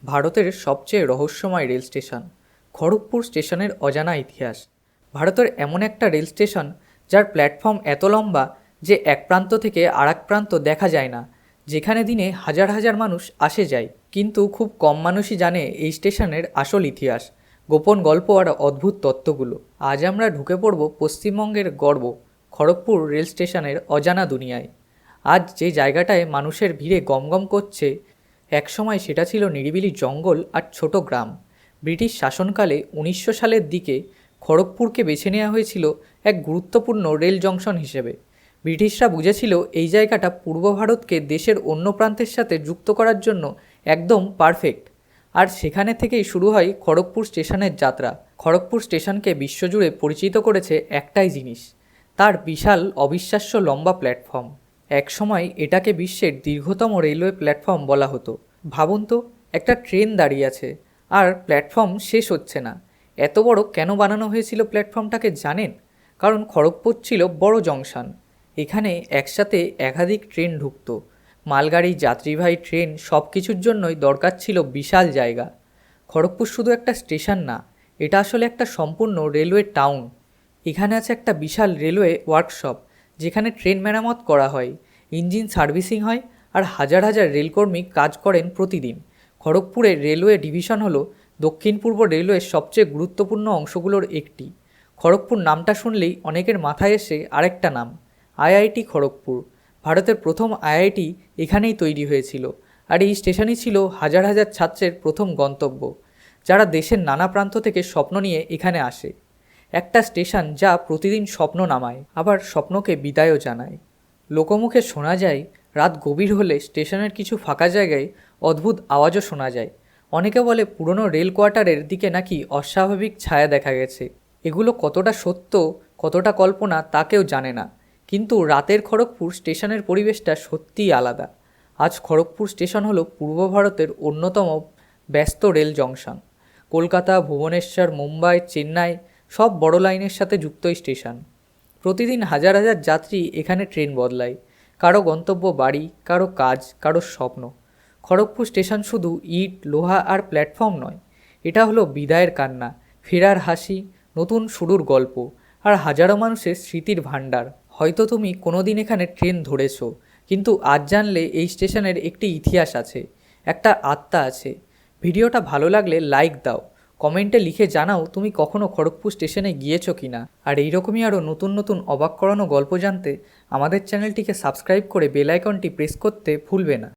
ভারতের সবচেয়ে রহস্যময় রেল স্টেশন খড়গপুর স্টেশনের অজানা ইতিহাস। ভারতের এমন একটা রেল স্টেশন যার প্ল্যাটফর্ম এত লম্বা যে এক প্রান্ত থেকে আর এক প্রান্ত দেখা যায় না, যেখানে দিনে হাজার হাজার মানুষ আসে যায়। কিন্তু খুব কম মানুষই জানে এই স্টেশনের আসল ইতিহাস, গোপন গল্প আর অদ্ভুত তত্ত্বগুলো। আজ আমরা ঢুকে পড়ব পশ্চিমবঙ্গের গর্ব খড়গপুর রেল স্টেশনের অজানা দুনিয়ায়। আজ যে জায়গাটায় মানুষের ভিড়ে গমগম করছে, একসময় সেটা ছিল নিরিবিলি জঙ্গল আর ছোট গ্রাম। ব্রিটিশ শাসনকালে 1900 সালের দিকে খড়গপুরকে বেছে নেওয়া হয়েছিল এক গুরুত্বপূর্ণ রেল জংশন হিসেবে। ব্রিটিশরা বুঝেছিল এই জায়গাটা পূর্ব ভারতকে দেশের অন্য প্রান্তের সাথে যুক্ত করার জন্য একদম পারফেক্ট। আর সেখানে থেকেই শুরু হয় খড়গপুর স্টেশনের যাত্রা। খড়গপুর স্টেশনকে বিশ্বজুড়ে পরিচিত করেছে একটাই জিনিস, তার বিশাল অবিশ্বাস্য লম্বা প্ল্যাটফর্ম। একসময় এটাকে বিশ্বের দীর্ঘতম রেলওয়ে প্ল্যাটফর্ম বলা হতো। ভাবুন তো, একটা ট্রেন দাঁড়িয়ে আছে আর প্ল্যাটফর্ম শেষ হচ্ছে না। এত বড় কেন বানানো হয়েছিল প্ল্যাটফর্মটাকে জানেন? কারণ খড়গপুর ছিল বড় জংশন। এখানে একসাথে একাধিক ট্রেন ঢুকতো। মালগাড়ি, যাত্রীবাহী ট্রেন, সব কিছুর জন্যই দরকার ছিল বিশাল জায়গা। খড়গপুর শুধু একটা স্টেশন না, এটা আসলে একটা সম্পূর্ণ রেলওয়ে টাউন। এখানে আছে একটা বিশাল রেলওয়ে ওয়ার্কশপ, যেখানে ট্রেন মেরামত করা হয়, ইঞ্জিন সার্ভিসিং হয় আর হাজার হাজার রেলকর্মী কাজ করেন প্রতিদিন। খড়গপুরের রেলওয়ে ডিভিশন হলো দক্ষিণ পূর্ব রেলওয়ের সবচেয়ে গুরুত্বপূর্ণ অংশগুলোর একটি। খড়গপুর নামটা শুনলেই অনেকের মাথায় এসে আরেকটা নাম, আইআইটি খড়গপুর। ভারতের প্রথম আইআইটি এখানেই তৈরি হয়েছিল। আর এই স্টেশনই ছিল হাজার হাজার ছাত্রের প্রথম গন্তব্য, যারা দেশের নানা প্রান্ত থেকে স্বপ্ন নিয়ে এখানে আসে। একটা স্টেশন যা প্রতিদিন স্বপ্ন নামায়, আবার স্বপ্নকে বিদায়ও জানায়। লোকমুখে শোনা যায়, রাত গভীর হলে স্টেশনের কিছু ফাঁকা জায়গায় অদ্ভুত আওয়াজও শোনা যায়। অনেকে বলে পুরনো রেল কোয়ার্টারের দিকে নাকি অস্বাভাবিক ছায়া দেখা গেছে। এগুলো কতটা সত্য, কতটা কল্পনা তা কেউ জানে না। কিন্তু রাতের খড়গপুর স্টেশনের পরিবেশটা সত্যিই আলাদা। আজ খড়গপুর স্টেশন হলো পূর্ব ভারতের অন্যতম ব্যস্ত রেল জংশন। কলকাতা, ভুবনেশ্বর, মুম্বাই, চেন্নাই সব বড় লাইনের সাথে যুক্ত এই স্টেশন। প্রতিদিন হাজার হাজার যাত্রী এখানে ট্রেন বদলায়। কারো গন্তব্য বাড়ি, কারো কাজ, কারো স্বপ্ন। খড়গপুর স্টেশন শুধু ইট, লোহা আর প্ল্যাটফর্ম নয়, এটা হলো বিদায়ের কান্না, ফেরার হাসি, নতুন শুরুর গল্প আর হাজারো মানুষের স্মৃতির ভাণ্ডার। হয়তো তুমি কোনো দিন এখানে ট্রেন ধরেছো, কিন্তু আজ জানলে এই স্টেশনের একটি ইতিহাস আছে, একটা আত্মা আছে। ভিডিওটা ভালো লাগলে লাইক দাও, কমেন্টে লিখে জানাও তুমি কখনো খড়গপুর স্টেশনে গিয়েছো কিনা। আর এইরকমই আরও নতুন নতুন অবাক করানো গল্প জানতে আমাদের চ্যানেলটিকে সাবস্ক্রাইব করে বেল আইকনটি প্রেস করতে ভুলবে না।